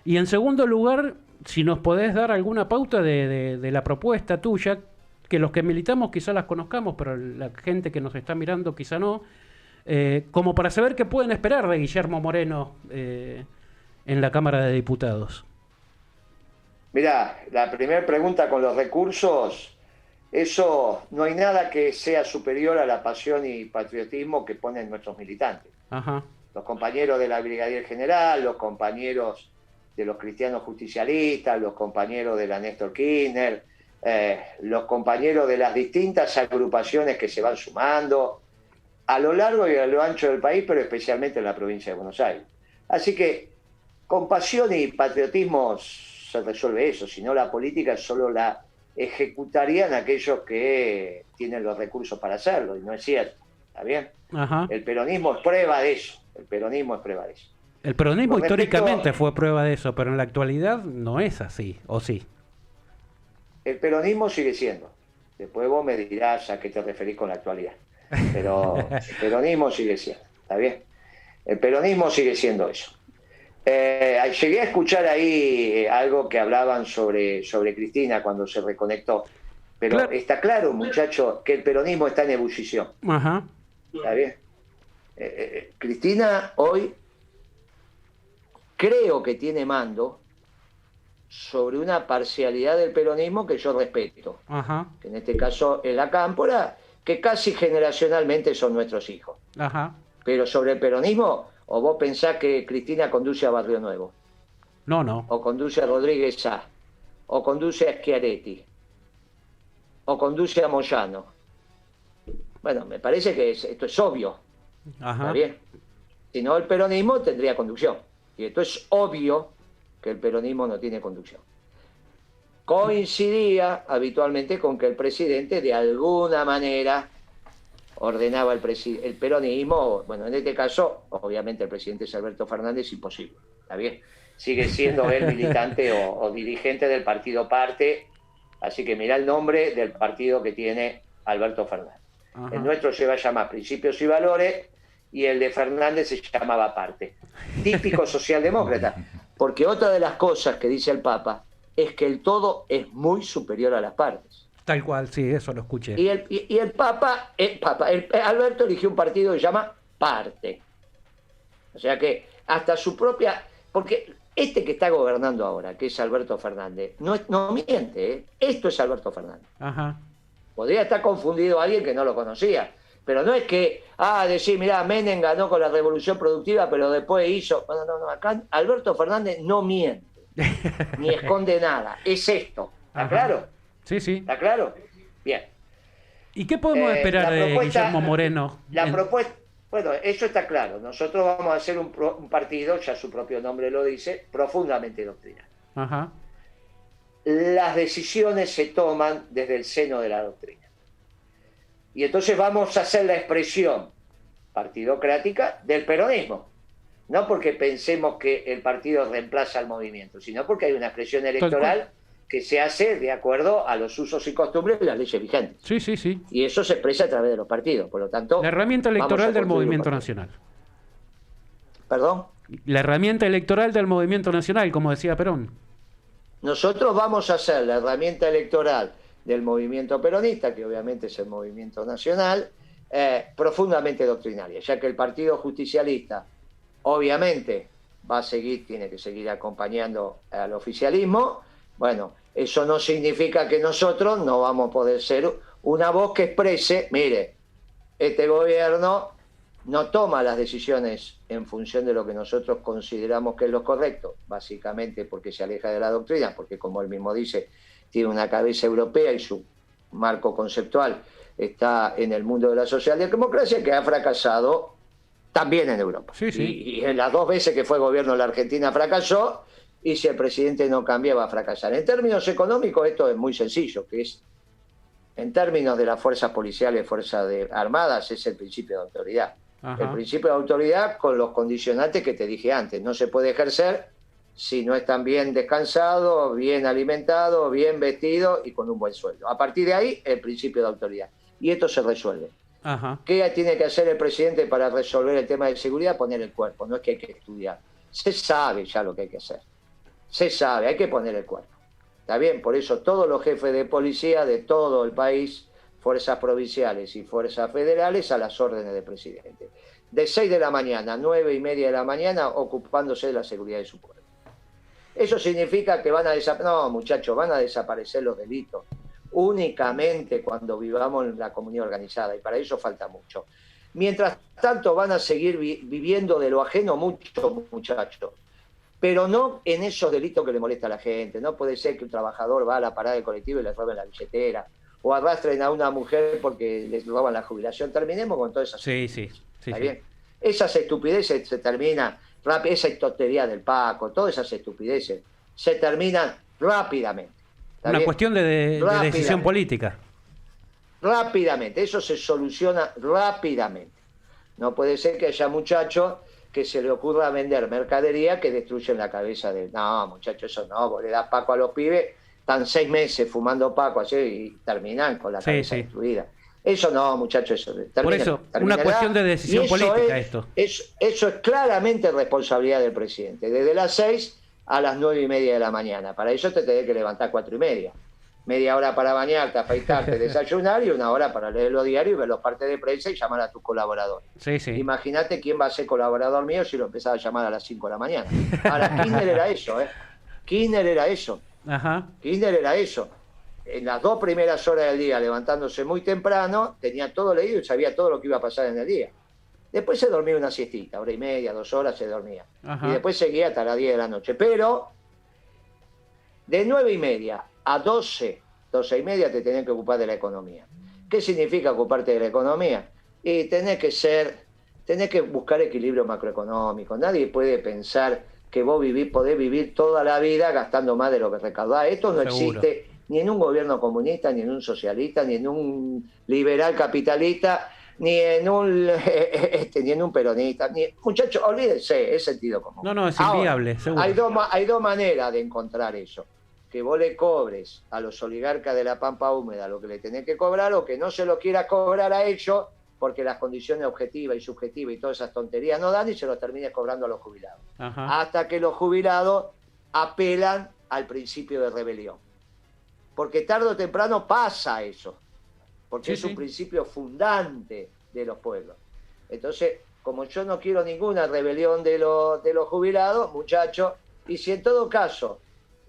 Y en segundo lugar, si nos podés dar alguna pauta de la propuesta tuya, que los que militamos quizá las conozcamos, pero la gente que nos está mirando quizá no, como para saber qué pueden esperar de Guillermo Moreno en la Cámara de Diputados. Mirá, la primera pregunta con los recursos, eso no hay nada que sea superior a la pasión y patriotismo que ponen nuestros militantes. Ajá. Los compañeros de la Brigadier General, los compañeros de los cristianos justicialistas, los compañeros de la Néstor Kirchner, los compañeros de las distintas agrupaciones que se van sumando a lo largo y a lo ancho del país, pero especialmente en la provincia de Buenos Aires. Así que con pasión y patriotismo se resuelve eso, si no la política es solo la ejecutarían aquellos que tienen los recursos para hacerlo, y no es cierto, ¿está bien? Ajá. El peronismo es prueba de eso, el peronismo es prueba de eso. El peronismo Con respecto- históricamente fue prueba de eso, pero en la actualidad no es así, ¿o sí? El peronismo sigue siendo, después vos me dirás a qué te referís con la actualidad, pero el peronismo sigue siendo, ¿está bien? El peronismo sigue siendo eso. Llegué a escuchar ahí algo que hablaban sobre Cristina cuando se reconectó, pero Claro. está claro, muchachos, que el peronismo está en ebullición, Ajá. ¿está bien? Cristina hoy creo que tiene mando sobre una parcialidad del peronismo que yo respeto, Ajá. que en este caso es la Cámpora, que casi generacionalmente son nuestros hijos. Ajá. Pero sobre el peronismo, o vos pensás que Cristina conduce a Barrio Nuevo, No, no. o conduce a Rodríguez Sá, o conduce a Schiaretti, o conduce a Moyano. Bueno, me parece que esto es obvio, ¿está Ajá. bien? Si no, el peronismo tendría conducción. Y esto es obvio que el peronismo no tiene conducción. Coincidía habitualmente con que el presidente de alguna manera ordenaba el peronismo. Bueno, en este caso, obviamente el presidente es Alberto Fernández, imposible, ¿está bien? Sigue siendo él militante o dirigente del partido Parte, así que mirá el nombre del partido que tiene Alberto Fernández. Ajá. El nuestro se va a llamar Principios y Valores y el de Fernández se llamaba Parte. Típico socialdemócrata, porque otra de las cosas que dice el Papa es que el todo es muy superior a las partes. Tal cual, sí, eso lo escuché. Y el Papa, Alberto eligió un partido que se llama Parte. O sea que hasta su propia... Porque este que está gobernando ahora, que es Alberto Fernández, no miente, ¿eh? Esto es Alberto Fernández. Ajá. Podría estar confundido alguien que no lo conocía. Pero no es que, decir, mirá, Menem ganó con la revolución productiva, pero después hizo... No, acá Alberto Fernández no miente, ni esconde nada. Es esto. ¿Está Ajá. claro? Sí, sí. ¿Está claro? Bien. ¿Y qué podemos esperar la de propuesta- Guillermo Moreno? La propuesta... Bueno, eso está claro. Nosotros vamos a hacer un partido, ya su propio nombre lo dice, profundamente doctrinal. Ajá. Las decisiones se toman desde el seno de la doctrina. Y entonces vamos a hacer la expresión partidocrática del peronismo. No porque pensemos que el partido reemplaza al movimiento, sino porque hay una expresión electoral que se hace de acuerdo a los usos y costumbres de las leyes vigentes. Sí, sí, sí. Y eso se expresa a través de los partidos. Por lo tanto, La herramienta vamos electoral a del construir un Movimiento partido. Nacional. ¿Perdón? La herramienta electoral del Movimiento Nacional, como decía Perón. Nosotros vamos a hacer la herramienta electoral del movimiento peronista, que obviamente es el movimiento nacional, profundamente doctrinaria, ya que el Partido Justicialista obviamente va a seguir, tiene que seguir acompañando al oficialismo. Bueno, eso no significa que nosotros no vamos a poder ser una voz que exprese, mire, este gobierno no toma las decisiones en función de lo que nosotros consideramos que es lo correcto, básicamente porque se aleja de la doctrina, porque como él mismo dice, tiene una cabeza europea y su marco conceptual está en el mundo de la socialdemocracia, que ha fracasado también en Europa. Sí, sí. Y en las 2 veces que fue gobierno de la Argentina fracasó, y si el presidente no cambia va a fracasar. En términos económicos esto es muy sencillo, que es, en términos de las fuerzas policiales, fuerzas armadas, es el principio de autoridad. Ajá. El principio de autoridad con los condicionantes que te dije antes. No se puede ejercer si no están bien descansados, bien alimentados, bien vestidos y con un buen sueldo. A partir de ahí, el principio de autoridad. Y esto se resuelve. Ajá. ¿Qué tiene que hacer el presidente para resolver el tema de seguridad? Poner el cuerpo. No es que hay que estudiar. Se sabe ya lo que hay que hacer. Se sabe, hay que poner el cuerpo. ¿Está bien? Por eso todos los jefes de policía de todo el país, fuerzas provinciales y fuerzas federales, a las órdenes del presidente. De 6 de la mañana a 9:30 de la mañana, ocupándose de la seguridad de su pueblo. Eso significa que van a desaparecer. No, muchachos, van a desaparecer los delitos únicamente cuando vivamos en la comunidad organizada, y para eso falta mucho. Mientras tanto, van a seguir viviendo de lo ajeno muchos muchachos, pero no en esos delitos que le molesta a la gente. No puede ser que un trabajador va a la parada del colectivo y le roben la billetera, o arrastren a una mujer porque les roban la jubilación. Terminemos con todas esas Sí, sí. Sí, ¿Está sí. bien? Esas estupideces se terminan rápido, esa tontería del Paco, todas esas estupideces se terminan rápidamente. ¿Está Una bien? cuestión de decisión Rápidamente. política. Rápidamente, eso se soluciona rápidamente. No puede ser que haya muchachos que se le ocurra vender mercadería que destruyen la cabeza de... No, muchachos, eso no, vos le das paco a los pibes, están 6 meses fumando paco así y terminan con la Sí, cabeza sí. destruida. Eso no, muchachos, eso. Por eso, una cuestión de decisión Y eso política es, esto. Eso es claramente responsabilidad del presidente, desde las 6 a las 9:30 de la mañana. Para eso te tenés que levantar 4:30. Media hora para bañarte, afeitarte, desayunar y 1 hora para leer los diarios y ver los partes de prensa y llamar a tus colaboradores. Sí, sí. Imagínate quién va a ser colaborador mío si lo empezaba a llamar a las 5 de la mañana. Ahora, Kirchner era eso, ¿eh? Kirchner era eso. Ajá. Kirchner era eso. En las 2 primeras horas del día, levantándose muy temprano, tenía todo leído y sabía todo lo que iba a pasar en el día. Después se dormía una siestita, 1:30, 2 horas se dormía. Ajá. Y después seguía hasta las 10 de la noche. Pero de 9:30 a 12:30 te tenés que ocupar de la economía. ¿Qué significa ocuparte de la economía? Y tenés que buscar equilibrio macroeconómico. Nadie puede pensar que vos podés vivir toda la vida gastando más de lo que recaudás. Esto no Seguro. existe ni en un gobierno comunista, ni en un socialista, ni en un liberal capitalista, ni en un peronista. Muchachos, olvídense, es sentido común. No, es Ahora, inviable, seguro. hay dos maneras de encontrar eso. Que vos le cobres a los oligarcas de la Pampa Húmeda lo que le tenés que cobrar, o que no se lo quieras cobrar a ellos porque las condiciones objetivas y subjetivas y todas esas tonterías no dan, y se lo termines cobrando a los jubilados. Ajá. Hasta que los jubilados apelan al principio de rebelión. Porque tarde o temprano pasa eso. Porque Sí, es un sí. principio fundante de los pueblos. Entonces, como yo no quiero ninguna rebelión de los jubilados, muchachos, y si en todo caso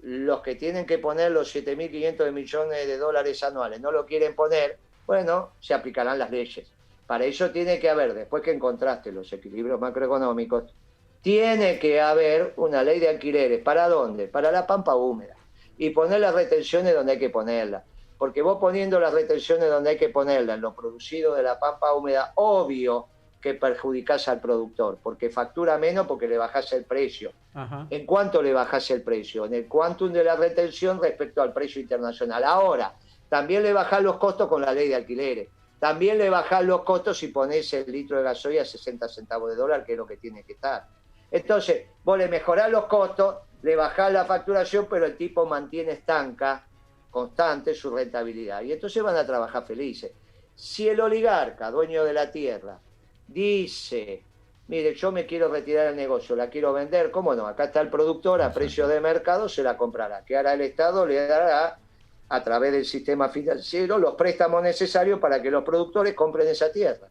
los que tienen que poner los 7.500 millones de dólares anuales no lo quieren poner, bueno, se aplicarán las leyes. Para eso tiene que haber, después que encontraste los equilibrios macroeconómicos, tiene que haber una ley de alquileres. ¿Para dónde? Para la Pampa Húmeda. Y poner las retenciones donde hay que ponerlas. Porque vos poniendo las retenciones donde hay que ponerlas, en lo producido de la Pampa Húmeda, obvio que perjudicás al productor, porque factura menos porque le bajás el precio. Ajá. ¿En cuánto le bajás el precio? En el quantum de la retención respecto al precio internacional. Ahora, también le bajás los costos con la ley de alquileres. También le bajás los costos si ponés el litro de gasoil a 60 centavos de dólar, que es lo que tiene que estar. Entonces, vos le mejorás los costos, le bajás la facturación, pero el tipo mantiene estanca, constante, su rentabilidad. Y entonces van a trabajar felices. Si el oligarca, dueño de la tierra, dice, mire, yo me quiero retirar del negocio, la quiero vender, ¿cómo no? Acá está el productor, a precio de mercado se la comprará. ¿Qué hará el Estado? Le dará, a través del sistema financiero, los préstamos necesarios para que los productores compren esa tierra.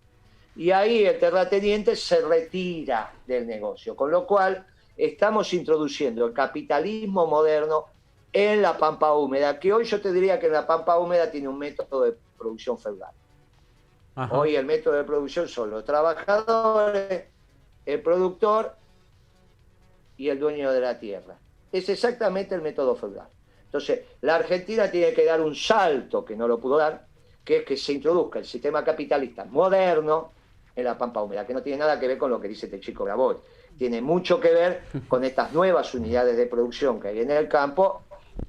Y ahí el terrateniente se retira del negocio, con lo cual estamos introduciendo el capitalismo moderno en la Pampa Húmeda, que hoy yo te diría que en la Pampa Húmeda tiene un método de producción feudal. Ajá. Hoy el método de producción son los trabajadores, el productor y el dueño de la tierra. Es exactamente el método feudal. Entonces, la Argentina tiene que dar un salto que no lo pudo dar, que es que se introduzca el sistema capitalista moderno en la Pampa Húmeda, que no tiene nada que ver con lo que dice este chico Grabois. Tiene mucho que ver con estas nuevas unidades de producción que hay en el campo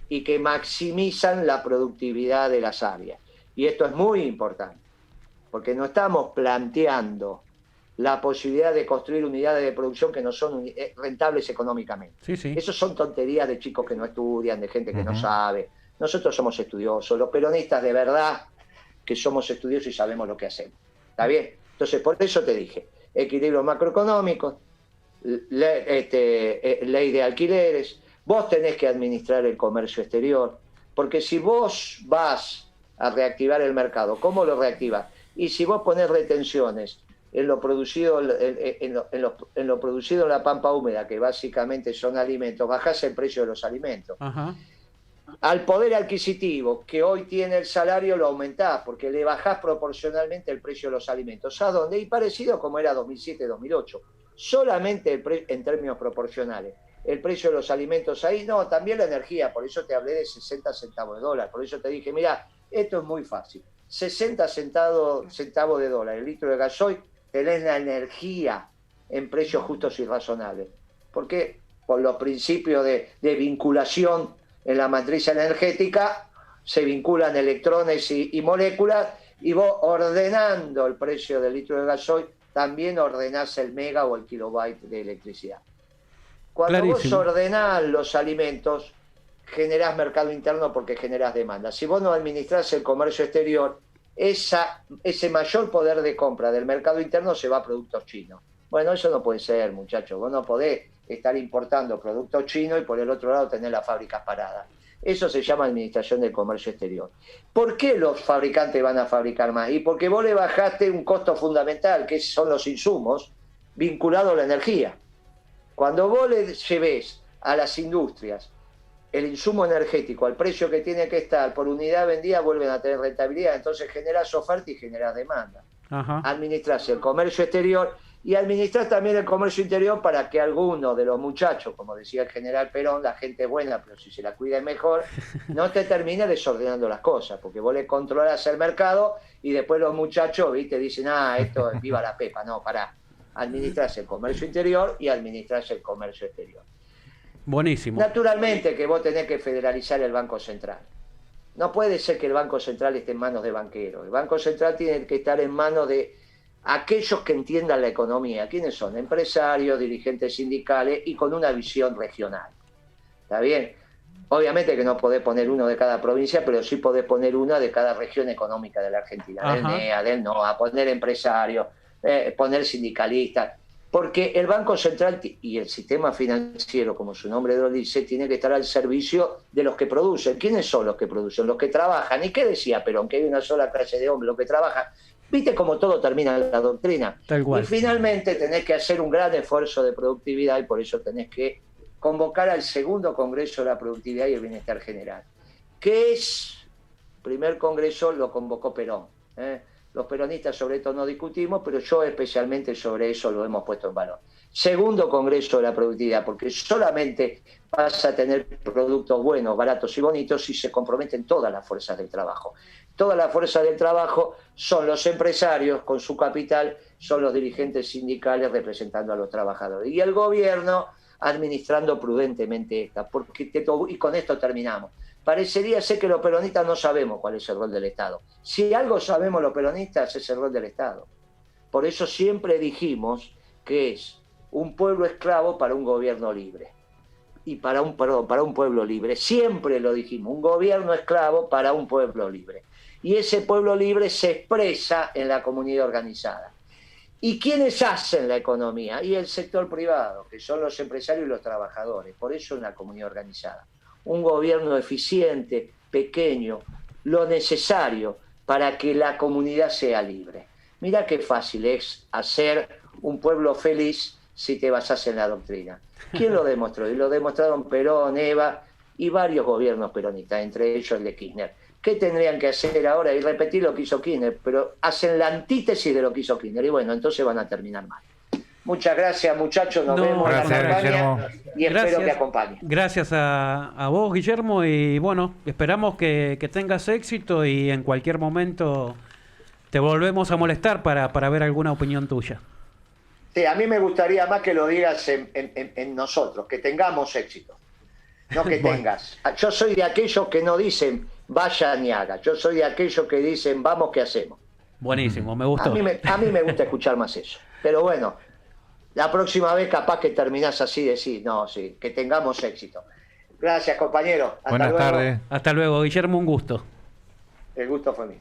y que maximizan la productividad de las áreas. Y esto es muy importante, porque no estamos planteando la posibilidad de construir unidades de producción que no son rentables económicamente. Sí, sí. Eso son tonterías de chicos que no estudian, de gente que no sabe. Nosotros somos estudiosos, los peronistas de verdad que somos estudiosos y sabemos lo que hacemos. ¿Está bien? Entonces, por eso te dije, equilibrio macroeconómico, ley de alquileres, vos tenés que administrar el comercio exterior, porque si vos vas a reactivar el mercado, ¿cómo lo reactivas? Y si vos ponés retenciones en lo producido en lo producido en la Pampa Húmeda, que básicamente son alimentos, bajás el precio de los alimentos. Ajá. Al poder adquisitivo que hoy tiene el salario lo aumentás, porque le bajás proporcionalmente el precio de los alimentos. ¿A dónde? Y parecido como era 2007-2008. Solamente en términos proporcionales. El precio de los alimentos ahí, no, también la energía, por eso te hablé de 60 centavos de dólar. Por eso te dije, mira, esto es muy fácil. 60 centavos de dólar el litro de gasoil, tenés la energía en precios justos y razonables. ¿Por qué? Por los principios de vinculación en la matriz energética se vinculan electrones y moléculas, y vos ordenando el precio del litro de gasoil, también ordenás el mega o el kilobyte de electricidad. Cuando Clarísimo. vos ordenás los alimentos, generás mercado interno porque generás demanda. Si vos no administrás el comercio exterior, ese mayor poder de compra del mercado interno se va a productos chinos. Bueno, eso no puede ser, muchachos. Vos no podés estar importando productos chinos y por el otro lado tener las fábricas paradas. Eso se llama administración del comercio exterior. ¿Por qué los fabricantes van a fabricar más? Y porque vos le bajaste un costo fundamental, que son los insumos, vinculados a la energía. Cuando vos le lleves a las industrias el insumo energético al precio que tiene que estar por unidad vendida, vuelven a tener rentabilidad, entonces generás oferta y generás demanda. Ajá. Administrás el comercio exterior y administrás también el comercio interior para que alguno de los muchachos, como decía el general Perón, la gente es buena, pero si se la cuida mejor, no te termine desordenando las cosas, porque vos le controlás el mercado y después los muchachos, ¿viste? Dicen, esto es viva la pepa. No, pará. Administrás el comercio interior y administrás el comercio exterior. Buenísimo. Naturalmente que vos tenés que federalizar el Banco Central. No puede ser que el Banco Central esté en manos de banqueros. El Banco Central tiene que estar en manos de aquellos que entiendan la economía. ¿Quiénes son? Empresarios, dirigentes sindicales y con una visión regional. ¿Está bien? Obviamente que no podés poner uno de cada provincia, pero sí podés poner una de cada región económica de la Argentina. Ajá. Del NEA, del NOA, poner empresarios, poner sindicalistas. Porque el Banco Central y el sistema financiero, como su nombre lo dice, tiene que estar al servicio de los que producen. ¿Quiénes son los que producen? Los que trabajan. ¿Y qué decía Perón? Que hay una sola clase de hombres, los que trabajan. ¿Viste cómo todo termina en la doctrina? Tal cual. Y finalmente tenés que hacer un gran esfuerzo de productividad y por eso tenés que convocar al segundo Congreso de la Productividad y el Bienestar General. ¿Qué es? El primer Congreso lo convocó Perón. Los peronistas sobre esto no discutimos, pero yo especialmente sobre eso lo hemos puesto en valor. Segundo Congreso de la Productividad, porque solamente vas a tener productos buenos, baratos y bonitos si se comprometen todas las fuerzas del trabajo. Todas las fuerzas del trabajo son los empresarios con su capital, son los dirigentes sindicales representando a los trabajadores. Y el gobierno administrando prudentemente esta, y con esto terminamos. Parecería ser que los peronistas no sabemos cuál es el rol del Estado. Si algo sabemos los peronistas es el rol del Estado. Por eso siempre dijimos que es un pueblo esclavo para un gobierno libre. Y para un pueblo libre. Siempre lo dijimos, un gobierno esclavo para un pueblo libre. Y ese pueblo libre se expresa en la comunidad organizada. ¿Y quiénes hacen la economía? Y el sector privado, que son los empresarios y los trabajadores. Por eso es una comunidad organizada. Un gobierno eficiente, pequeño, lo necesario para que la comunidad sea libre. Mirá qué fácil es hacer un pueblo feliz si te basás en la doctrina. ¿Quién lo demostró? Y lo demostraron Perón, Eva y varios gobiernos peronistas, entre ellos el de Kirchner. ¿Qué tendrían que hacer ahora? Y repetir lo que hizo Kirchner, pero hacen la antítesis de lo que hizo Kirchner. Y bueno, entonces van a terminar mal. Muchas gracias, muchachos. Nos vemos en la campaña Guillermo. y espero que acompañen. Gracias a vos, Guillermo, y bueno, esperamos que tengas éxito y en cualquier momento te volvemos a molestar para ver alguna opinión tuya. Sí, a mí me gustaría más que lo digas en nosotros, que tengamos éxito, no que Bueno. tengas. Yo soy de aquellos que no dicen vaya ni haga, yo soy de aquellos que dicen vamos, ¿qué hacemos? Buenísimo, me gustó. A mí me gusta escuchar más eso. Pero bueno, la próxima vez capaz que terminás así, decís, no, sí, que tengamos éxito. Gracias, compañero. Hasta Buenas luego. tardes. Hasta luego, Guillermo, un gusto. El gusto fue mío.